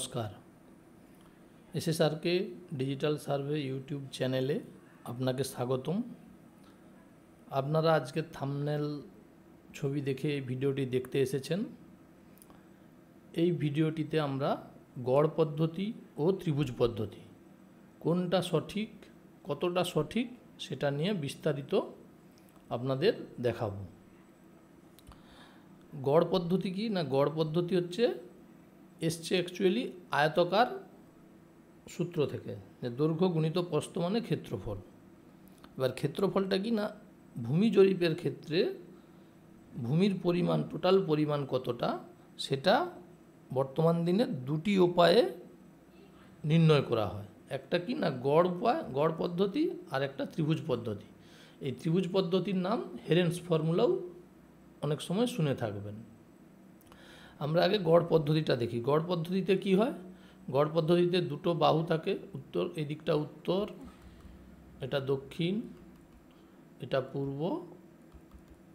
নমস্কার। এসএসআরকে digital survey YouTube চ্যানেলে আপনাকে স্বাগতম। আপনারা আজকে থাম্বনেল ছবি দেখে এই ভিডিওটি দেখতে এসেছেন। এই ভিডিওটিতে আমরা গড় পদ্ধতি ও ত্রিভুজ পদ্ধতি কোনটা সঠিক, কতটা সঠিক সেটা নিয়ে বিস্তারিত আপনাদের দেখাবো। গড় পদ্ধতি কি না, গড় পদ্ধতি এসছে অ্যাকচুয়ালি আয়তকার সূত্র থেকে, যে দৈর্ঘ্য গুণিত প্রস্থ মানে ক্ষেত্রফল। এবার ক্ষেত্রফলটা কি না, ভূমি জরিপের ক্ষেত্রে ভূমির পরিমাণ, টোটাল পরিমাণ কতটা, সেটা বর্তমান দিনে দুটি উপায়ে নির্ণয় করা হয়। একটা কি না গড় উপায়, গড় পদ্ধতি, আর একটা ত্রিভুজ পদ্ধতি। এই ত্রিভুজ পদ্ধতির নাম হেরেন্স ফর্মুলাও অনেক সময় শুনে থাকবেন। আমরা আগে গড় পদ্ধতিটা দেখি। গড় পদ্ধতিতে কি হয়, গড় পদ্ধতিতে দুটো বাহু থাকে, উত্তর, এই দিকটা উত্তর, এটা দক্ষিণ, এটা পূর্ব,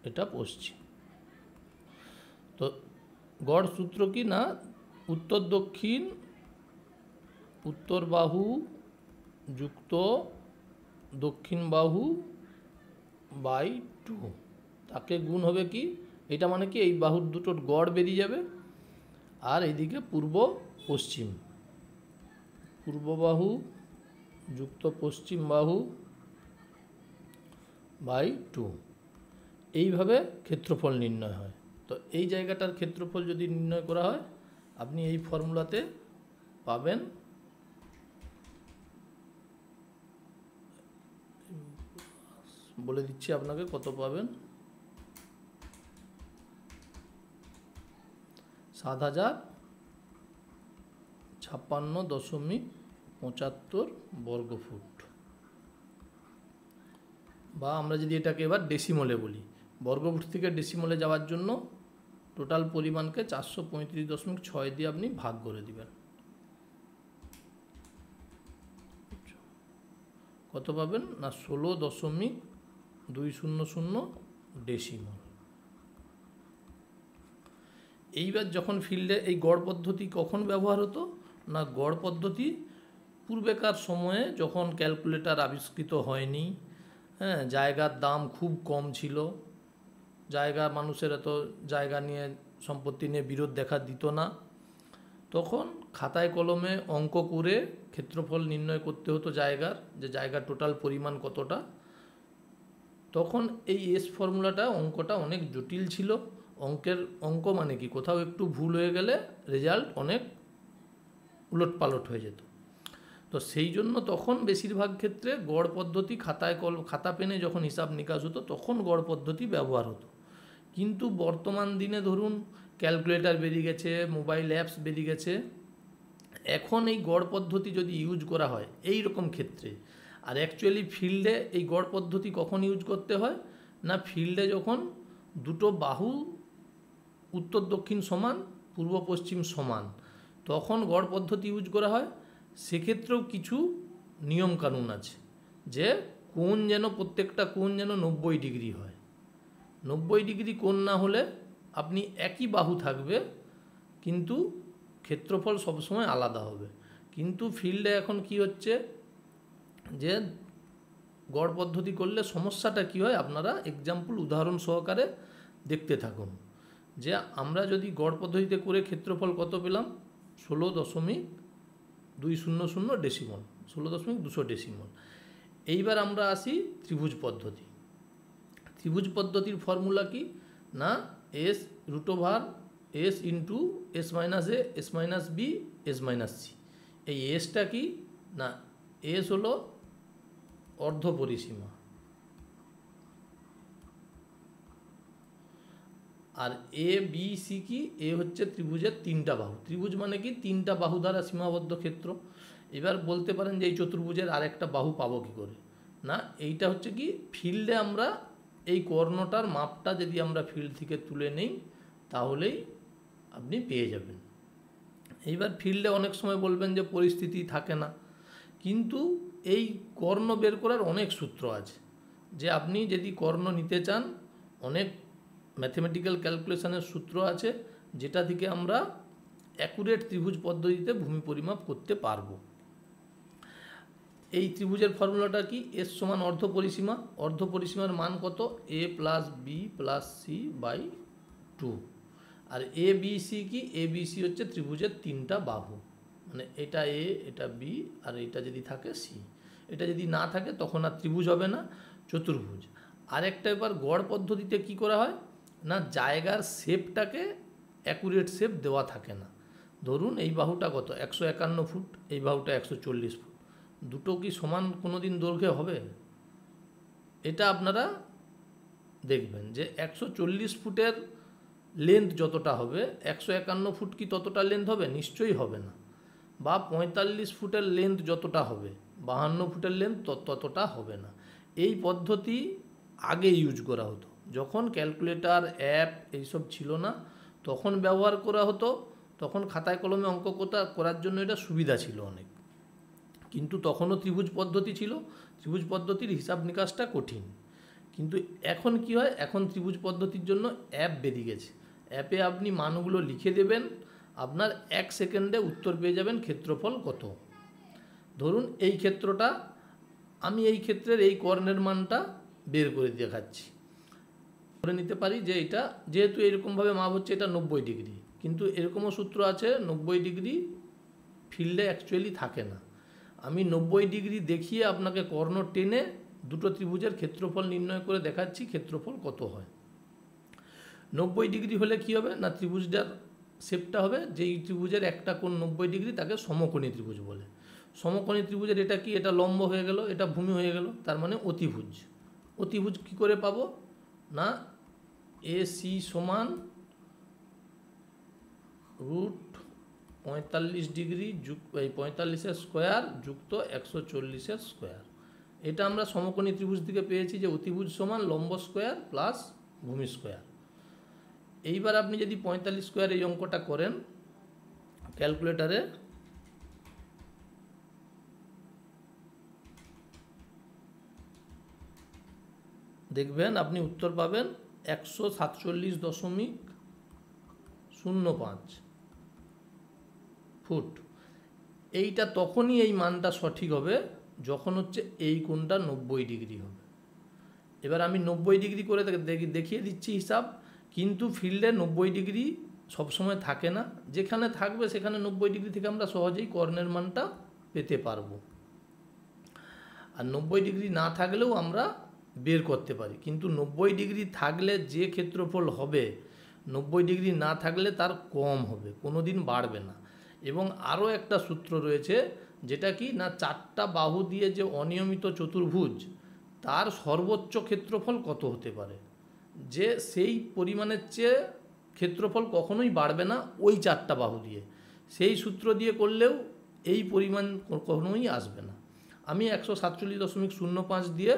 এটা পশ্চিম। তো গড় সূত্র কি না, উত্তর দক্ষিণ, উত্তর বাহু যুক্ত দক্ষিণ বাহু বাই 2, তাকে গুণ হবে কি, এটা মানে কি এই বাহুর দুটোর গড় বেরিয়ে যাবে, আর এইদিকে পূর্ব পশ্চিম, পূর্ব বাহু যুক্ত পশ্চিম বাহু বাই 2, এইভাবে ক্ষেত্রফল নির্ণয় হয়। তো এই জায়গাটার ক্ষেত্রফল যদি নির্ণয় করা হয়, আপনি এই ফর্মুলাতে পাবেন বলে দিচ্ছি আপনাকে কত পাবেন, 7056.75 বর্গফুট। বা আমরা যদি এটাকে এবার ডেসিমলে বলি, বর্গফুট থেকে ডেসিমলে যাওয়ার জন্য টোটাল পরিমাণকে 435.6 দিয়ে আপনি ভাগ করে দিবেন। কত পাবেন না, 16.200 ডেসিমল। এইবার যখন ফিল্ডে এই গড় পদ্ধতি কখন ব্যবহার হতো না, গড় পদ্ধতি পূর্বেকার সময়ে যখন ক্যালকুলেটর আবিষ্কৃত হয়নি, জায়গার দাম খুব কম ছিল, মানুষের এত জায়গা নিয়ে, সম্পত্তি নিয়ে বিরোধ দেখা দিত না, তখন খাতায় কলমে অঙ্ক করে ক্ষেত্রফল নির্ণয় করতে হতো জায়গার, যে জায়গার টোটাল পরিমাণ কতটা। তখন এই এস ফর্মুলাটা, অঙ্কটা অনেক জটিল ছিল। অঙ্ক মানে কি, কোথাও একটু ভুল হয়ে গেলে রেজাল্ট অনেক উলটপালট হয়ে যেত। তো সেই জন্য তখন বেশিরভাগ ক্ষেত্রে গড় পদ্ধতি, খাতা পেনে যখন হিসাব নিকাশ হতো তখন গড় পদ্ধতি ব্যবহার হতো। কিন্তু বর্তমান দিনে ধরুন ক্যালকুলেটর বেরিয়ে গেছে, মোবাইল অ্যাপস বেরিয়ে গেছে, এখন এই গড় পদ্ধতি যদি ইউজ করা হয় এই রকম ক্ষেত্রে, আর অ্যাকচুয়ালি ফিল্ডে এই গড় পদ্ধতি কখন ইউজ করতে হয় না, ফিল্ডে যখন দুটো বাহু উত্তর দক্ষিণ সমান, পূর্ব পশ্চিম সমান, তখন গড় পদ্ধতি ইউজ করা হয়। সেক্ষেত্রেও কিছু নিয়মকানুন আছে, যে কোণ যেন, প্রত্যেকটা কোণ যেন 90 ডিগ্রি হয়। 90 ডিগ্রি কোণ না হলে আপনি একই বাহু থাকবে, কিন্তু ক্ষেত্রফল সবসময় আলাদা হবে। কিন্তু ফিল্ডে এখন কি হচ্ছে, যে গড় পদ্ধতি করলে সমস্যাটা কি হয়, আপনারা এক্সাম্পল, উদাহরণ সহকারে দেখতে থাকুন। যে আমরা যদি গড় পদ্ধতিতে করে ক্ষেত্রফল কত পেলাম, 16.200 ডেসিমল, 16.200 ডেসিমল। এইবার আমরা আসি ত্রিভুজ পদ্ধতি। ত্রিভুজ পদ্ধতির ফর্মুলা কি না, S √, S into S minus A, S minus B, S minus C. এই এসটা কি না, এস হলো অর্ধ পরিসীমা, আর এ বি সি কি, এ হচ্ছে ত্রিভুজের 3টা বাহু। ত্রিভুজ মানে কি, 3টা বাহু দ্বারা সীমাবদ্ধ ক্ষেত্র। এবার বলতে পারেন যে এই চতুর্ভুজের আরেকটা বাহু পাবো কী করে, না এইটা হচ্ছে কি, ফিল্ডে আমরা এই কর্ণটার মাপটা যদি আমরা ফিল্ড থেকে তুলে নেই তাহলেই আপনি পেয়ে যাবেন। এইবার ফিল্ডে অনেক সময় বলবেন যে পরিস্থিতি থাকে না, কিন্তু এই কর্ণ বের করার অনেক সূত্র আছে। যে আপনি যদি কর্ণ নিতে চান, অনেক ম্যাথমেটিক্যাল ক্যালকুলেশনের সূত্র আছে, যেটা থেকে আমরা অ্যাকুরেট ত্রিভুজ পদ্ধতিতে ভূমি পরিমাপ করতে পারবো। এই ত্রিভুজের ফর্মুলাটা কি? এস সমান অর্ধপরিসীমা। অর্ধপরিসীমার মান কত? A plus B plus C by 2। আর এ বি সি কি? এ বি সি হচ্ছে ত্রিভুজের তিনটা বাহু, মানে এটা এ, এটা বি, আর এটা যদি থাকে সি। এটা যদি না থাকে তখন আর ত্রিভুজ হবে না, চতুর্ভুজ। আরেকটা এবার গড় পদ্ধতিতে কি করা হয় না, জায়গার শেপটাকে অ্যাকুরেট শেপ দেওয়া থাকে না। ধরুন এই বাহুটা কত? 151 ফুট, এই বাহুটা 140 ফুট। দুটো কি সমান কোনো দিন দৈর্ঘ্যে হবে? এটা আপনারা দেখবেন যে 140 ফুটের লেন্থ যতটা হবে 151 ফুট কি ততটা লেন্থ হবে? নিশ্চয়ই হবে না। বা 45 ফুটের লেন্থ যতটা হবে 52 ফুটের লেন্থ ততটা হবে না। এই পদ্ধতি আগে ইউজ করা হতো, যখন ক্যালকুলেটর অ্যাপ এইসব ছিল না তখন ব্যবহার করা হতো। তখন খাতায় কলমে অঙ্ক করার জন্য এটা সুবিধা ছিল অনেক, কিন্তু তখনও ত্রিভুজ পদ্ধতি ছিল। ত্রিভুজ পদ্ধতির হিসাব নিকাশটা কঠিন। কিন্তু এখন কি হয়, এখন ত্রিভুজ পদ্ধতির জন্য অ্যাপ বেরিয়ে গেছে। অ্যাপে আপনি মানগুলো লিখে দেবেন, আপনার 1 সেকেন্ডে উত্তর পেয়ে যাবেন ক্ষেত্রফল কত। ধরুন এই ক্ষেত্রটা, আমি এই ক্ষেত্রের এই কর্ণের মানটা বের করে দেখাচ্ছি। ধরে নিতে পারি যে এটা যেহেতু এরকমভাবে মাপ হচ্ছে, এটা 90 ডিগ্রি, কিন্তু এরকমও সূত্র আছে 90 ডিগ্রি ফিল্ডে অ্যাকচুয়ালি থাকে না। আমি 90 ডিগ্রি দেখিয়ে আপনাকে কর্ণ টেনে দুটো ত্রিভুজের ক্ষেত্রফল নির্ণয় করে দেখাচ্ছি ক্ষেত্রফল কত হয়। 90 ডিগ্রি হলে কি হবে না, ত্রিভুজটার শেপটা হবে, যেই ত্রিভুজের একটা কোণ 90 ডিগ্রি তাকে সমকোণী ত্রিভুজ বলে। সমকোণী ত্রিভুজের এটা কি? এটা লম্ব হয়ে গেল, এটা ভূমি হয়ে গেল, তার মানে অতিভুজ। অতিভুজ কি করে পাবো না, এ সি সমান রুট 45 ডিগ্রি এই 45-এর স্কোয়ার যুক্ত 140-এর স্কোয়ার। এটা আমরা সমকোণী ত্রিভুজ থেকে পেয়েছি যে অতিভুজ সমান লম্ব স্কোয়ার প্লাস ভূমি স্কোয়ার। এইবার আপনি যদি 45 স্কোয়ার এই অঙ্কটা করেন ক্যালকুলেটারে, দেখবেন আপনি উত্তর পাবেন 147.05 ফুট। এইটা তখনই এই মানটা সঠিক হবে যখন হচ্ছে এই কোণটা 90 ডিগ্রি হবে। এবার আমি 90 ডিগ্রি করে দেখিয়ে দিচ্ছি হিসাব, কিন্তু ফিল্ডে 90 ডিগ্রি সবসময় থাকে না। যেখানে থাকবে সেখানে 90 ডিগ্রি থেকে আমরা সহজেই কর্ণের মানটা পেতে পারবো। আর 90 ডিগ্রি না থাকলেও আমরা বের করতে পারি, কিন্তু 90 ডিগ্রি থাকলে যে ক্ষেত্রফল হবে 90 ডিগ্রি না থাকলে তার কম হবে, কোনো দিন বাড়বে না। এবং আরও একটা সূত্র রয়েছে, যেটা কি না, 4টা বাহু দিয়ে যে অনিয়মিত চতুর্ভুজ তার সর্বোচ্চ ক্ষেত্রফল কত হতে পারে, যে সেই পরিমাণের চেয়ে ক্ষেত্রফল কখনোই বাড়বে না ওই 4টা বাহু দিয়ে। সেই সূত্র দিয়ে করলেও এই পরিমাণ কখনোই আসবে না। আমি 147.05 দিয়ে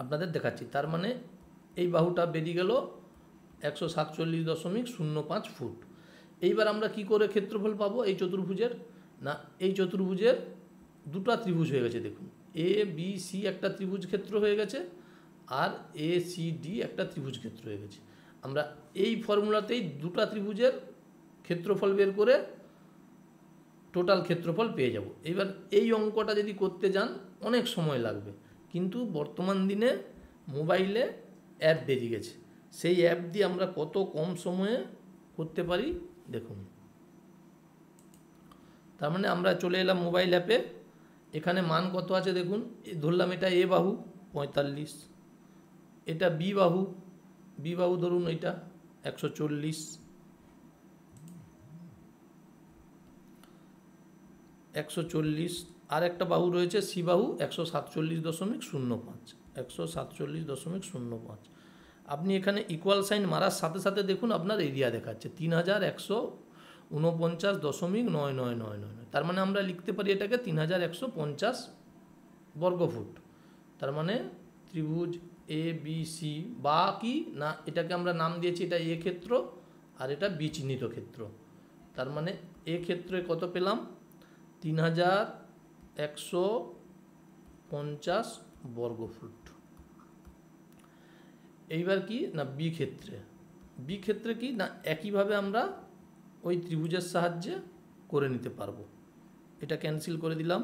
আপনাদের দেখাচ্ছি। তার মানে এই বাহুটা বেরিয়ে গেল 147.05 ফুট। এইবার আমরা কি করে ক্ষেত্রফল পাবো এই চতুর্ভুজের? না, এই চতুর্ভুজের দুটো ত্রিভুজ হয়ে গেছে, দেখুন এ বি সি একটা ত্রিভুজ ক্ষেত্র হয়ে গেছে, আর এ সি ডি একটা ত্রিভুজ ক্ষেত্র হয়ে গেছে। আমরা এই ফর্মুলাতেই দুটো ত্রিভুজের ক্ষেত্রফল বের করে টোটাল ক্ষেত্রফল পেয়ে যাব। এবার এই অঙ্কটা যদি করতে যান অনেক সময় লাগবে, কিন্তু বর্তমান দিনে মোবাইলে অ্যাপ বেরিয়ে গেছে, সেই অ্যাপ দিয়ে আমরা কত কম সময়ে করতে পারি দেখুন। তার মানে আমরা চলে এলাম মোবাইল অ্যাপে, এখানে মান কত আছে দেখুন। ধরলাম এটা এ বাহু 45, এটা বি বাহু, ধরুন এটা 140, 140, আর একটা বাহু রয়েছে সি বাহু 147.05, 147.05। আপনি এখানে ইকুয়াল সাইন মারার সাথে সাথে দেখুন আপনার এরিয়া দেখাচ্ছে 3149.9999। তার মানে আমরা লিখতে পারি এটাকে 3150 বর্গফুট। তার মানে ত্রিভুজ এ বি সি, বা কি না এটাকে আমরা নাম দিয়েছি এটা এ ক্ষেত্র আর এটা বি চিহ্নিত ক্ষেত্র। তার মানে এ ক্ষেত্রে কত পেলাম? 3150 বর্গফুট। এইবার কি না বি ক্ষেত্রে কি না একইভাবে আমরা ওই ত্রিভুজের সাহায্যে করে নিতে পারবো। এটা ক্যান্সেল করে দিলাম।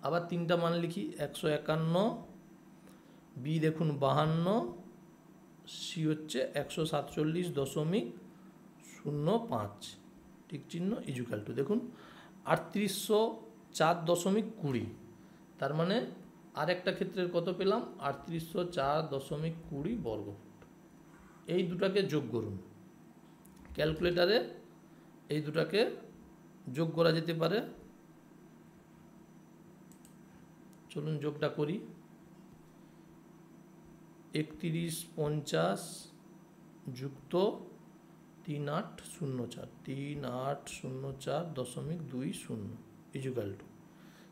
আবার 3টা মান লিখি, 151, বি দেখুন 52, সি হচ্ছে 147.05, ঠিক চিহ্ন ইজুকাল টু দেখুন 3804.20, তার মানে আরেকটা ক্ষেত্রের কত পেলাম 3804.20 বর্গফুট। এই দুটাকে যোগ করুন ক্যালকুলেটারে, এই দুটাকে যোগ করা যেতে পারে। চলুন যোগটা করি। 3150 যুক্ত 3804.20 ইজুকাল টু,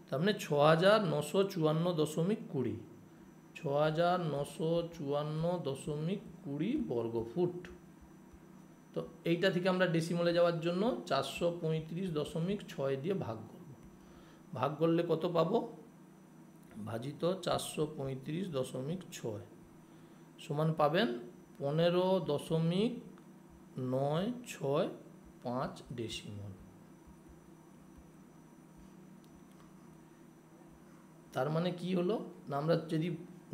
তার মানে 6954.20, 6954.20 বর্গফুট। তো এইটা থেকে আমরা ডেসিমলে যাওয়ার জন্য 435.6 দিয়ে ভাগ করব। ভাগ করলে কত পাবো, ভাজিত 435.6 সমান পাবেন 15.965 ডেসিমল। তার মানে কি হলো না, আমরা যদি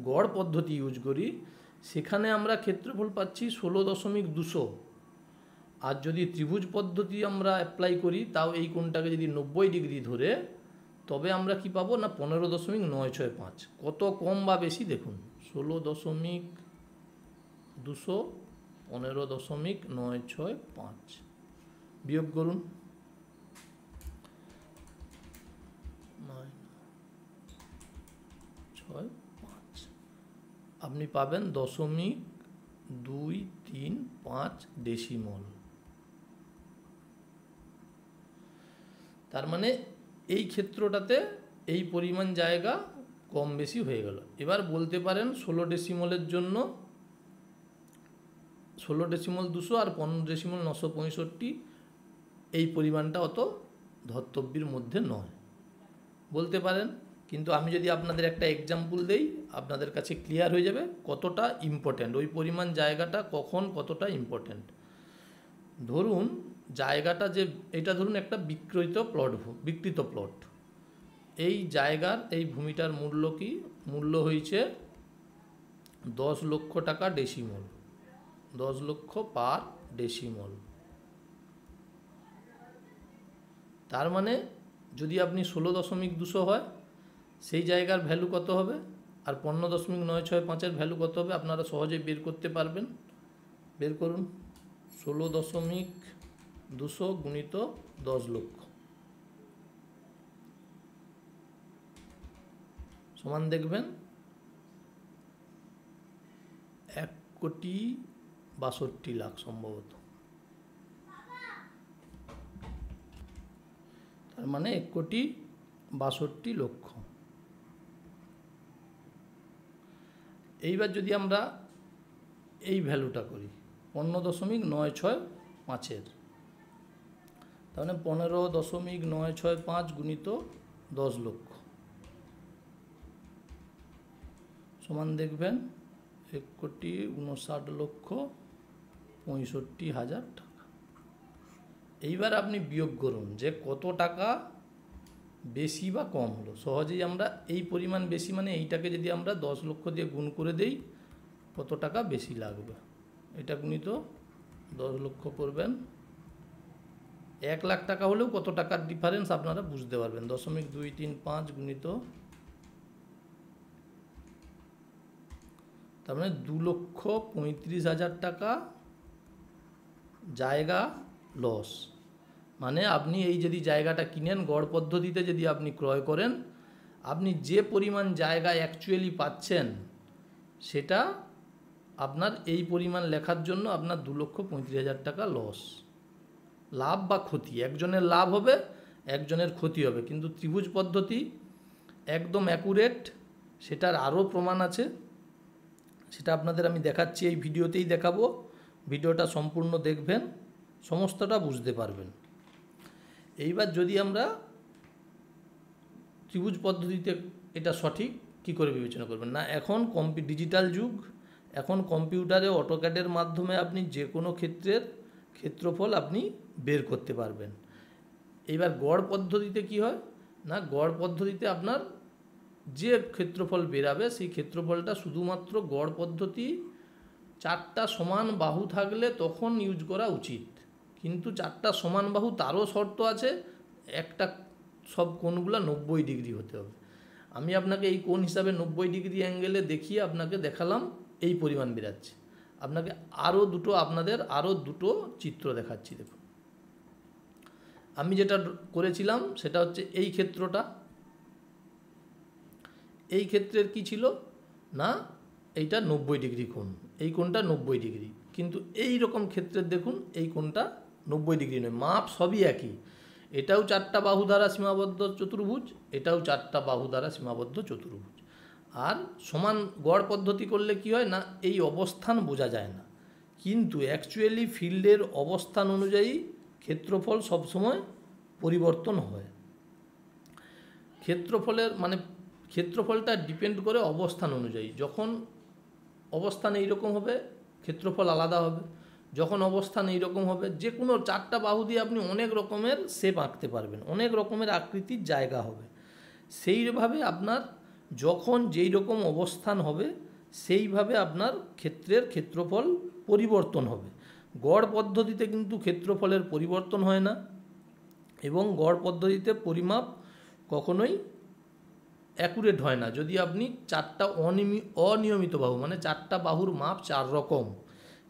গড় পদ্ধতি ইউজ করি সেখানে আমরা ক্ষেত্রফল পাচ্ছি 16.200, আর যদি ত্রিভুজ পদ্ধতি আমরা অ্যাপ্লাই করি তাও এই কোণটাকে যদি 90 ডিগ্রি ধরে, তবে আমরা কি পাবো না 15.965। কত কম বা বেশি দেখুন, 16.200 15.965 বিয়োগ করুন, 965 আপনি পাবেন 0.235 ডেসিমল। তার মানে এই ক্ষেত্রটাতে এই পরিমাণ জায়গা কম বেশি হয়ে গেল। এবার বলতে পারেন 16 ডেসিমলের জন্য 16.200 আর 15.965 এই পরিমাণটা অত ধর্তব্যের মধ্যে নয় বলতে পারেন, কিন্তু আমি যদি আপনাদের একটা এক্সাম্পল দেই আপনাদের কাছে ক্লিয়ার হয়ে যাবে কতটা ইম্পর্ট্যান্ট ওই পরিমাণ জায়গাটা, কখন কতটা ইম্পর্ট্যান্ট। ধরুন জায়গাটা যে এটা ধরুন একটা বিকৃত প্লট, এই জায়গার এই ভূমিটার মূল্য কি, মূল্য হয়েছে 10 লক্ষ টাকা ডেসিমল, 10 লক্ষ পার ডেসিমল। তার মানে যদি আপনি 16.200 হয় সেই জায়গার ভ্যালু কত হবে, আর 15.965-এর ভ্যালু কত হবে আপনারা সহজেই বের করতে পারবেন। বের করুন, 16.200 গুণিত 10 লক্ষ সমান দেখবেন 1,62,00,000 সম্ভবত, তার মানে 1,62,00,000। এইবার যদি আমরা এই ভ্যালুটা করি 15.965-এর, তাহলে 15.965 গুণিত 10 লক্ষ সমান দেখবেন 1,59,65,000 টাকা। এইবার আপনি বিয়োগ করুন যে কত টাকা বেশি বা কম হলো। সহজেই আমরা এই পরিমাণ বেশি মানে এইটাকে যদি আমরা 10 লক্ষ দিয়ে গুণ করে দেই কত টাকা বেশি লাগবে, এটা গুণিত 10 লক্ষ করবেন, 1 লাখ টাকা হলেও কত টাকার ডিফারেন্স আপনারা বুঝতে পারবেন। 0.235 গুণিত, তার মানে 2,35,000 টাকা জায়গা লস। মানে আপনি এই যদি জায়গাটা কিনেন গড় পদ্ধতিতে যদি আপনি ক্রয় করেন, আপনি যে পরিমাণ জায়গা অ্যাকচুয়ালি পাচ্ছেন সেটা আপনার এই পরিমাণ লেখার জন্য আপনার 2,35,000 টাকা লস। লাভ বা ক্ষতি, একজনের লাভ হবে একজনের ক্ষতি হবে, কিন্তু ত্রিভুজ পদ্ধতি একদম অ্যাকুরেট, সেটার আরও প্রমাণ আছে, সেটা আপনাদের আমি দেখাচ্ছি, এই ভিডিওতেই দেখাবো। ভিডিওটা সম্পূর্ণ দেখবেন, সমস্তটা বুঝতে পারবেন। এইবার যদি আমরা ত্রিভুজ পদ্ধতিতে এটা সঠিক কি করে বিবেচনা করবেন না, এখন ডিজিটাল যুগ, এখন কম্পিউটারে অটোক্যাডের মাধ্যমে আপনি যে কোনো ক্ষেত্রের ক্ষেত্রফল আপনি বের করতে পারবেন। এবার গড় পদ্ধতিতে কি হয় না, গড় পদ্ধতিতে আপনার যে ক্ষেত্রফল বেরাবে সেই ক্ষেত্রফলটা শুধুমাত্র গড় পদ্ধতি 4টা সমান বাহু থাকলে তখন ইউজ করা উচিত। কিন্তু 4টা সমান বাহু তারও শর্ত আছে, একটা সব কোণগুলো 90 ডিগ্রি হতে হবে। আমি আপনাকে এই কোণ হিসাবে 90 ডিগ্রি অ্যাঙ্গেলে দেখিয়ে আপনাকে দেখালাম এই পরিমাণ বেরাচ্ছে। আপনাকে আপনাদের আরও দুটো চিত্র দেখাচ্ছি। দেখুন, আমি যেটা করেছিলাম সেটা হচ্ছে এই ক্ষেত্রটা। এই ক্ষেত্রের কি ছিল না, এইটা 90 ডিগ্রি কোণ, এই কোণটা 90 ডিগ্রি। কিন্তু এই রকম ক্ষেত্রের দেখুন এই কোণটা 90 ডিগ্রি নয়, মাপ সবই একই। এটাও 4টা বাহু দ্বারা সীমাবদ্ধ চতুর্ভুজ, এটাও 4টা বাহু দ্বারা সীমাবদ্ধ চতুর্ভুজ। আর সমান গড় পদ্ধতি করলে কি হয় না, এই অবস্থান বোঝা যায় না, কিন্তু অ্যাকচুয়ালি ফিল্ডের অবস্থান অনুযায়ী ক্ষেত্রফল সবসময় পরিবর্তন হয়। ক্ষেত্রফলটা ডিপেন্ড করে অবস্থান অনুযায়ী। যখন অবস্থান এইরকম হবে ক্ষেত্রফল আলাদা হবে, যখন অবস্থান এইরকম হবে, যে কোনো 4টা বাহু দিয়ে আপনি অনেক রকমের শেপ আঁকতে পারবেন, অনেক রকমের আকৃতির জায়গা হবে। সেইভাবে আপনার যখন যেই রকম অবস্থান হবে সেইভাবে আপনার ক্ষেত্রের ক্ষেত্রফল পরিবর্তন হবে। গড় পদ্ধতিতে কিন্তু ক্ষেত্রফলের পরিবর্তন হয় না, এবং গড় পদ্ধতিতে পরিমাপ কখনোই অ্যাকুরেট হয় না। যদি আপনি 4টা অনিয়মিত বাহু, মানে 4টা বাহুর মাপ 4 রকম,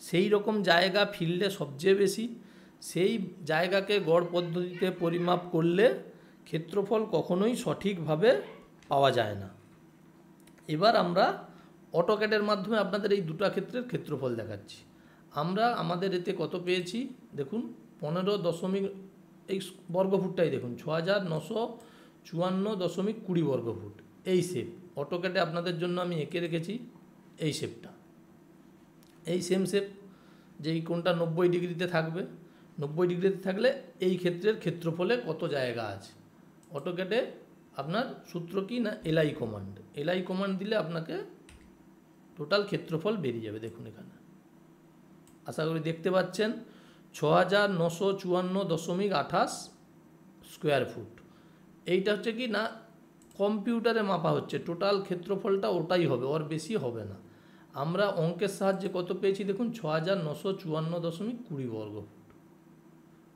সেই রকম জায়গা ফিল্ডে সবচেয়ে বেশি, সেই জায়গাকে গড় পদ্ধতিতে পরিমাপ করলে ক্ষেত্রফল কখনোই সঠিকভাবে পাওয়া যায় না। এবার আমরা অটোক্যাডের মাধ্যমে আপনাদের এই দুটো ক্ষেত্রের ক্ষেত্রফল দেখাচ্ছি। আমরা আমাদের এতে কত পেয়েছি দেখুন, 15 এই বর্গফুটটাই দেখুন 6954.20 বর্গফুট। এই শেপ অটোক্যাডে আপনাদের জন্য আমি এঁকে রেখেছি, এই শেপটা, এই সেম শেপ, যেই কোণটা 90 ডিগ্রিতে থাকবে। 90 ডিগ্রিতে থাকলে এই ক্ষেত্রের ক্ষেত্রফলে কত জায়গা আছে। অটোক্যাডে আপনার সূত্র কি না, এলআই কমান্ড দিলে আপনাকে টোটাল ক্ষেত্রফল বেরিয়ে যাবে। দেখুন এখানে আশা করি দেখতে পাচ্ছেন 6954.28 স্কোয়ার ফুট। এইটা হচ্ছে কি না কম্পিউটারে মাপা হচ্ছে, টোটাল ক্ষেত্রফলটা ওটাই হবে, ওর বেশি হবে না। আমরা অঙ্কের সাহায্যে কত পেয়েছি দেখুন, 6954.20 বর্গফুট,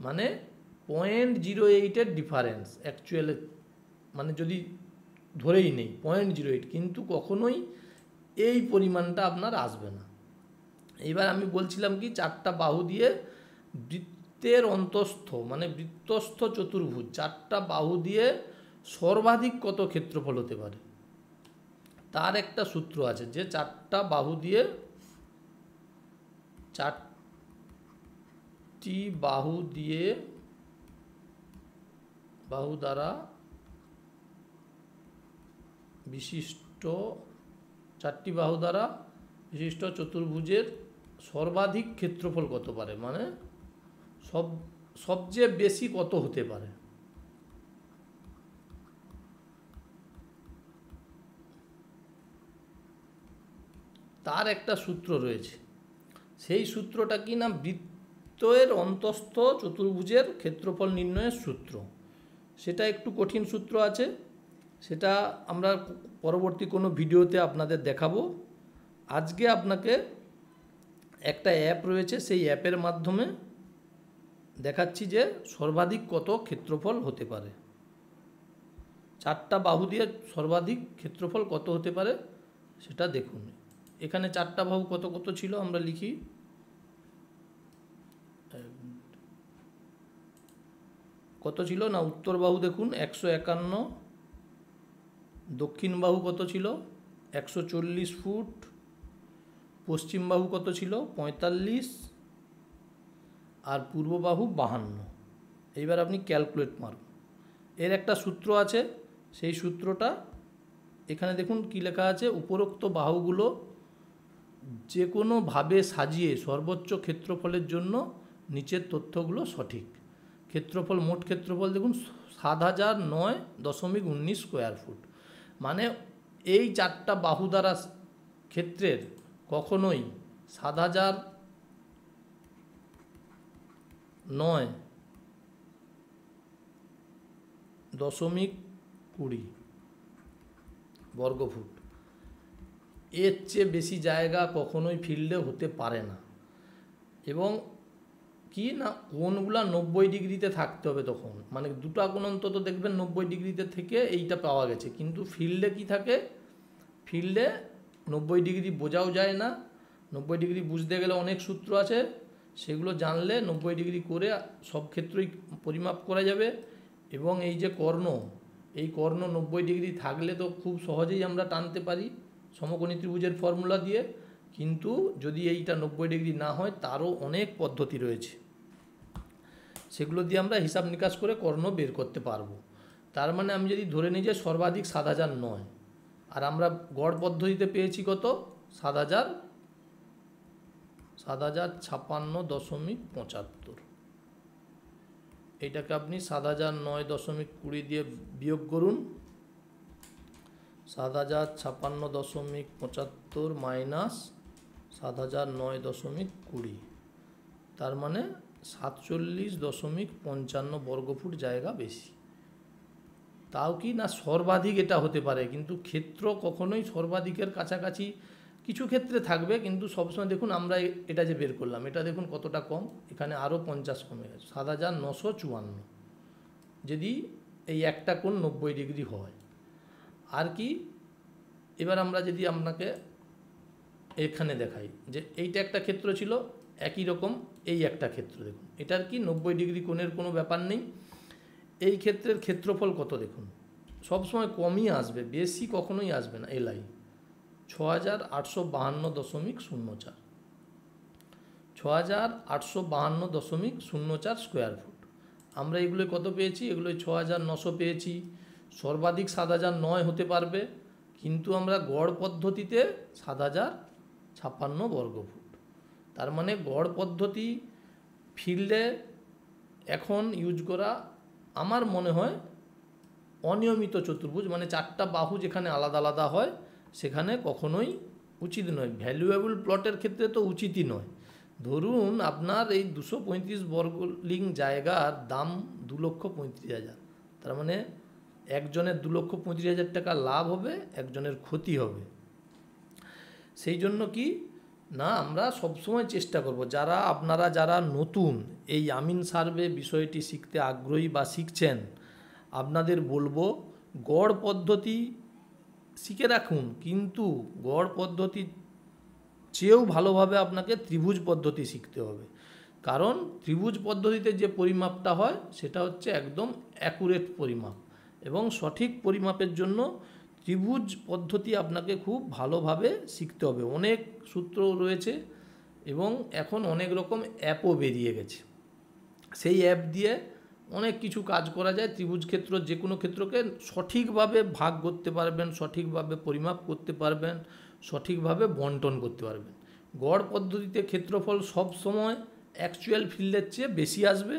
মানে 0.08 ডিফারেন্স অ্যাকচুয়ালি, মানে যদি ধরেই নেই 0.08, কিন্তু কখনোই এই পরিমাণটা আপনার আসবে না। এইবার আমি বলছিলাম কি 4টা বাহু দিয়ে বৃত্তের অন্তস্থ, মানে বৃত্তস্থ চতুর্ভুজ 4টা বাহু দিয়ে সর্বাধিক কত ক্ষেত্রফল হতে পারে তার একটা সূত্র আছে, যে 4টা বাহু দিয়ে 4টি বাহু দ্বারা বিশিষ্ট 4টি বাহু দ্বারা বিশিষ্ট চতুর্ভুজের সর্বাধিক ক্ষেত্রফল কত পারে, মানে সবচেয়ে বেশি কত হতে পারে। তার একটা সূত্র রয়েছে, সেই সূত্রটা কি না বৃত্তের অন্তস্থ চতুর্ভুজের ক্ষেত্রফল নির্ণয়ের সূত্র। সেটা একটু কঠিন সূত্র আছে, সেটা আমরা পরবর্তী কোনো ভিডিওতে আপনাদের দেখাবো। আজকে আপনাকে একটা অ্যাপ রয়েছে, সেই অ্যাপের মাধ্যমে দেখাচ্ছি যে সর্বাধিক কত ক্ষেত্রফল হতে পারে, 4টা বাহু দিয়ে সর্বাধিক ক্ষেত্রফল কত হতে পারে সেটা দেখুন। এখানে 4টা বাহু কত কত ছিল আমরা লিখি, কত ছিল না, উত্তর বাহু দেখুন 151, দক্ষিণ বাহু কত ছিল 140 ফুট, পশ্চিম বাহু কত ছিল 45, আর পূর্ব বাহু 52। এইবার আপনি ক্যালকুলেট মারুন। এর একটা সূত্র আছে, সেই সূত্রটা এখানে দেখুন কি লেখা আছে, উপরোক্ত বাহুগুলো যে কোনোভাবে সাজিয়ে সর্বোচ্চ ক্ষেত্রফলের জন্য নিচের তথ্যগুলো সঠিক। ক্ষেত্রফল, মোট ক্ষেত্রফল দেখুন 7009.19 স্কোয়ার ফুট, মানে এই 4টা বাহু দ্বারা ক্ষেত্রের কখনোই 7000 9.20 বর্গফুট। এর চেয়ে বেশি জায়গা কখনোই ফিল্ডে হতে পারে না। এবং কি না, কোণগুলা 90 ডিগ্রিতে থাকতে হবে তখন, মানে দুটো কোণ অন্তত দেখবেন 90 ডিগ্রিতে থেকে এইটা পাওয়া গেছে। কিন্তু ফিল্ডে কি থাকে, ফিল্ডে 90 ডিগ্রি বোঝাও যায় না। 90 ডিগ্রি বুঝতে গেলে অনেক সূত্র আছে, সেগুলো জানলে 90 ডিগ্রি করে সব ক্ষেত্রেই পরিমাপ করা যাবে। এবং এই যে কর্ণ, এই কর্ণ 90 ডিগ্রি থাকলে তো খুব সহজেই আমরা টানতে পারি সমকোণী ত্রিভুজের ফর্মুলা দিয়ে। কিন্তু যদি এইটা 90 ডিগ্রি না হয়, তারও অনেক পদ্ধতি রয়েছে, সেগুলো দিয়ে আমরা হিসাব নিকাশ করে কর্ণ বের করতে পারবো। তার মানে আমি যদি ধরে নিই যে সর্বাধিক 7009, আর আমরা গড় পদ্ধতিতে পেয়েছি কত, 7056.75। এইটাকে আপনি 7009.20 দিয়ে বিয়োগ করুন। 7056.75 মাইনাস 7009.20, তার মানে 47.55 বর্গফুট জায়গা বেশি। তাও কি না সর্বাধিক এটা হতে পারে, কিন্তু ক্ষেত্র কখনোই সর্বাধিকের কাছাকাছি কিছু ক্ষেত্রে থাকবে, কিন্তু সবসময় দেখুন আমরা এটা যে বের করলাম, এটা দেখুন কতটা কম, এখানে আরও 50 কমে গেছে, 7954। যদি এই একটা কোণ 90 ডিগ্রি হয়। আর কি, এবার আমরা যদি আপনাকে এখানে দেখাই যে এইটা একটা ক্ষেত্র ছিল, একই রকম এই একটা ক্ষেত্র দেখুন, এটার কি 90 ডিগ্রি কোণের কোনো ব্যাপার নেই। এই ক্ষেত্রের ক্ষেত্রফল কত দেখুন, সবসময় কমই আসবে, বেশি কখনোই আসবে না। LI 6852.04, 6852.04 square foot. আমরা এগুলো কত পেয়েছি, এগুলো 6900 পেয়েছি। সর্বাধিক 7009 হতে পারবে, কিন্তু আমরা গড় পদ্ধতিতে 7056 বর্গফুট। তার মানে গড় পদ্ধতি ফিল্ডে এখন ইউজ করা আমার মনে হয় অনিয়মিত চতুর্ভুজ, মানে চারটা বাহু যেখানে আলাদা আলাদা হয় সেখানে কখনোই উচিত নয়। ভ্যালুয়েবল প্লটের ক্ষেত্রে তো উচিতই নয়। ধরুন আপনার এই 235 বর্গলিং জায়গার দাম 2,35,000, তার মানে একজনের 2,35,000 টাকা লাভ হবে, একজনের ক্ষতি হবে। সেই জন্য কি না, আমরা সবসময় চেষ্টা করব, আপনারা যারা নতুন এই আমিন সার্ভে বিষয়টি শিখতে আগ্রহী বা শিখছেন, আপনাদের বলবো গড় পদ্ধতি শিখে রাখুন, কিন্তু গড় পদ্ধতি চেয়েও ভালোভাবে আপনাকে ত্রিভুজ পদ্ধতি শিখতে হবে। কারণ ত্রিভুজ পদ্ধতিতে যে পরিমাপটা হয় সেটা হচ্ছে একদম অ্যাকুরেট পরিমাপ, এবং সঠিক পরিমাপের জন্য ত্রিভুজ পদ্ধতি আপনাকে খুব ভালোভাবে শিখতে হবে। অনেক সূত্র রয়েছে এবং এখন অনেক রকম অ্যাপও বেরিয়ে গেছে, সেই অ্যাপ দিয়ে অনেক কিছু কাজ করা যায়। ত্রিভুজ ক্ষেত্র যে কোনো ক্ষেত্রকে সঠিকভাবে ভাগ করতে পারবেন, সঠিকভাবে পরিমাপ করতে পারবেন, সঠিকভাবে বন্টন করতে পারবেন। গড় পদ্ধতিতে ক্ষেত্রফল সব সময় অ্যাকচুয়াল ফিল্ডের চেয়ে বেশি আসবে।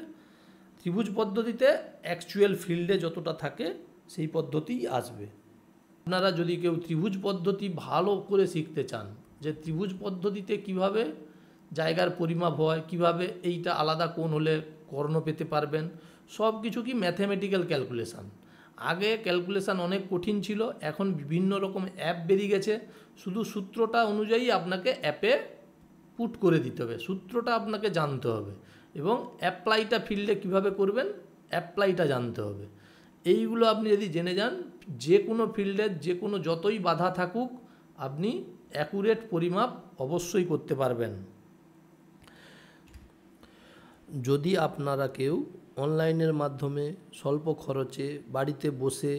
ত্রিভুজ পদ্ধতিতে অ্যাকচুয়াল ফিল্ডে যতটা থাকে সেই পদ্ধতিই আসবে। আপনারা যদি কেউ ত্রিভুজ পদ্ধতি ভালো করে শিখতে চান, যে ত্রিভুজ পদ্ধতিতে কিভাবে জায়গার পরিমাপ হয়, কিভাবে এইটা আলাদা কোণ হলে কর্ণ পেতে পারবেন, সব কিছু কি ম্যাথমেটিক্যাল ক্যালকুলেশান। আগে ক্যালকুলেশান অনেক কঠিন ছিল, এখন বিভিন্ন রকম অ্যাপ বেরিয়ে গেছে। শুধু সূত্রটা অনুযায়ী আপনাকে অ্যাপে পুট করে দিতে হবে, সূত্রটা আপনাকে জানতে হবে, এবং অ্যাপ্লাইটা ফিল্ডে কিভাবে করবেন অ্যাপ্লাইটা জানতে হবে। এইগুলো আপনি যদি জেনে যান, যে কোনো ফিল্ডের যে কোনো যতই বাধা থাকুক আপনি অ্যাকুরেট পরিমাপ অবশ্যই করতে পারবেন। যদি আপনারা কেউ অনলাইনের মাধ্যমে স্বল্প খরচে বাড়িতে বসে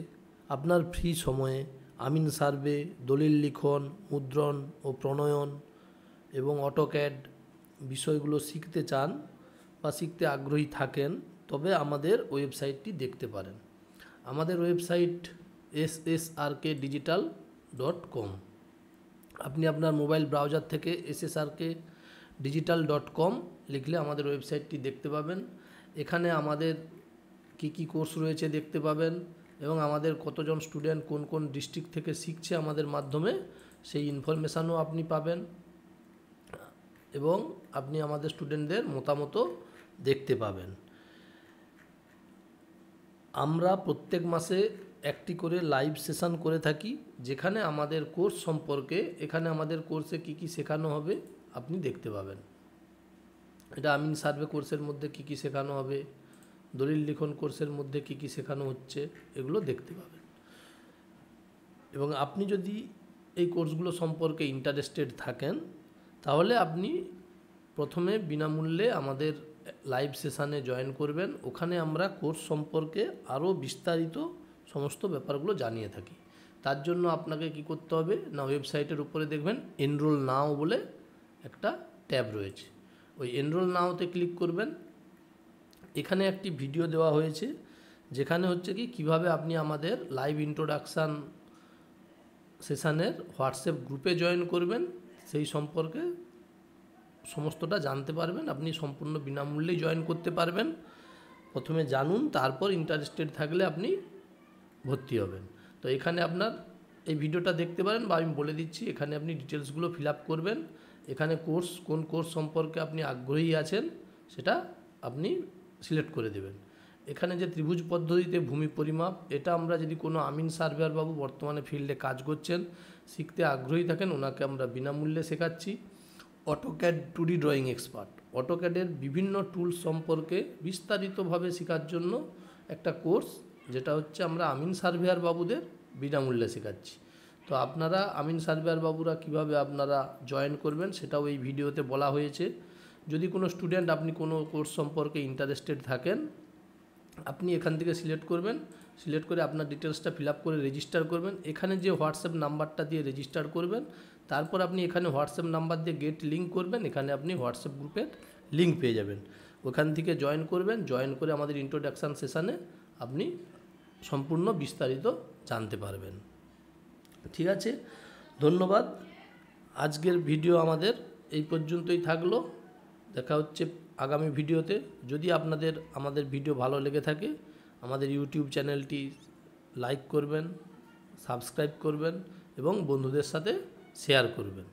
আপনার ফ্রি সময়ে আমিন সার্ভে, দলিল লিখন, মুদ্রণ ও প্রণয়ন এবং অটোক্যাড বিষয়গুলো শিখতে চান বা শিখতে আগ্রহী থাকেন, তবে আমাদের ওয়েবসাইটটি দেখতে পারেন। আমাদের ওয়েবসাইট ssrkdigital.com। আপনি আপনার মোবাইল ব্রাউজার থেকে ssrkdigital.com লিখলে আমাদের ওয়েবসাইটটি দেখতে পাবেন। এখানে আমাদের কি কোর্স রয়েছে দেখতে পাবেন, এবং আমাদের কতজন স্টুডেন্ট কোন কোন ডিস্ট্রিক্ট থেকে শিখছে আমাদের মাধ্যমে সেই ইনফরমেশানও আপনি পাবেন, এবং আপনি আমাদের স্টুডেন্টদের মতামতও দেখতে পাবেন। আমরা প্রত্যেক মাসে একটি করে লাইভ সেশন করে থাকি, যেখানে আমাদের কোর্স সম্পর্কে, এখানে আমাদের কোর্সে কি কি শেখানো হবে আপনি দেখতে পাবেন। এটা আমিন সার্ভে কোর্সের মধ্যে কি কি শেখানো হবে, দলিল লিখন কোর্সের মধ্যে কি কি শেখানো হচ্ছে, এগুলো দেখতে পাবেন। এবং আপনি যদি এই কোর্সগুলো সম্পর্কে ইন্টারেস্টেড থাকেন, তাহলে আপনি প্রথমে বিনামূল্যে আমাদের লাইভ সেশানে জয়েন করবেন। ওখানে আমরা কোর্স সম্পর্কে আরও বিস্তারিত সমস্ত ব্যাপারগুলো জানিয়ে থাকি। তার জন্য আপনাকে কি করতে হবে না, ওয়েবসাইটের উপরে দেখবেন এনরোল নাও বলে একটা ট্যাব রয়েছে, ওই এনরোল নাওতে ক্লিক করবেন। এখানে একটি ভিডিও দেওয়া হয়েছে, যেখানে হচ্ছে কি কীভাবে আপনি আমাদের লাইভ ইন্ট্রোডাকশান সেশানের হোয়াটসঅ্যাপ গ্রুপে জয়েন করবেন, সেই সম্পর্কে সমস্তটা জানতে পারবেন। আপনি সম্পূর্ণ বিনামূল্যেই জয়েন করতে পারবেন। প্রথমে জানুন, তারপর ইন্টারেস্টেড থাকলে আপনি ভর্তি হবেন। তো এখানে আপনার এই ভিডিওটা দেখতে পারেন, বা আমি বলে দিচ্ছি, এখানে আপনি ডিটেলসগুলো ফিল আপ করবেন। এখানে কোন কোর্স সম্পর্কে আপনি আগ্রহী আছেন সেটা আপনি সিলেক্ট করে দেবেন। এখানে যে ত্রিভুজ পদ্ধতিতে ভূমি পরিমাপ, এটা আমরা যদি কোনো আমিন সার্ভেয়ার বাবু বর্তমানে ফিল্ডে কাজ করছেন, শিখতে আগ্রহী থাকেন, ওনাকে আমরা বিনামূল্যে শেখাচ্ছি। অটোক্যাড 2D ড্রয়িং এক্সপার্ট, অটোক্যাডের বিভিন্ন টুলস সম্পর্কে বিস্তারিতভাবে শেখার জন্য একটা কোর্স, যেটা হচ্ছে আমরা আমিন সার্ভেয়ার বাবুদের বিনামূল্যে শেখাচ্ছি। তো আপনারা আমিন সার্ভেয়ার বাবুরা কিভাবে আপনারা জয়েন করবেন সেটাও এই ভিডিওতে বলা হয়েছে। যদি কোনো স্টুডেন্ট আপনি কোনো কোর্স সম্পর্কে ইন্টারেস্টেড থাকেন, আপনি এখান থেকে সিলেক্ট করবেন, সিলেক্ট করে আপনার ডিটেলসটা ফিল আপ করে রেজিস্টার করবেন। এখানে যে হোয়াটসঅ্যাপ নাম্বারটা দিয়ে রেজিস্টার করবেন, তারপর আপনি এখানে হোয়াটসঅ্যাপ নাম্বার দিয়ে গেট লিঙ্ক করবেন। এখানে আপনি হোয়াটসঅ্যাপ গ্রুপের লিঙ্ক পেয়ে যাবেন, ওখান থেকে জয়েন করবেন। জয়েন করে আমাদের ইন্ট্রোডাকশান সেশানে আপনি সম্পূর্ণ বিস্তারিত জানতে পারবেন। ঠিক আছে, ধন্যবাদ। আজকের ভিডিও আমাদের এই পর্যন্তই থাকলো। দেখা হচ্ছে আগামী ভিডিওতে। যদি আমাদের ভিডিও ভালো লেগে থাকে, আমাদের ইউটিউব চ্যানেলটি লাইক করবেন, সাবস্ক্রাইব করবেন এবং বন্ধুদের সাথে শেয়ার করবেন।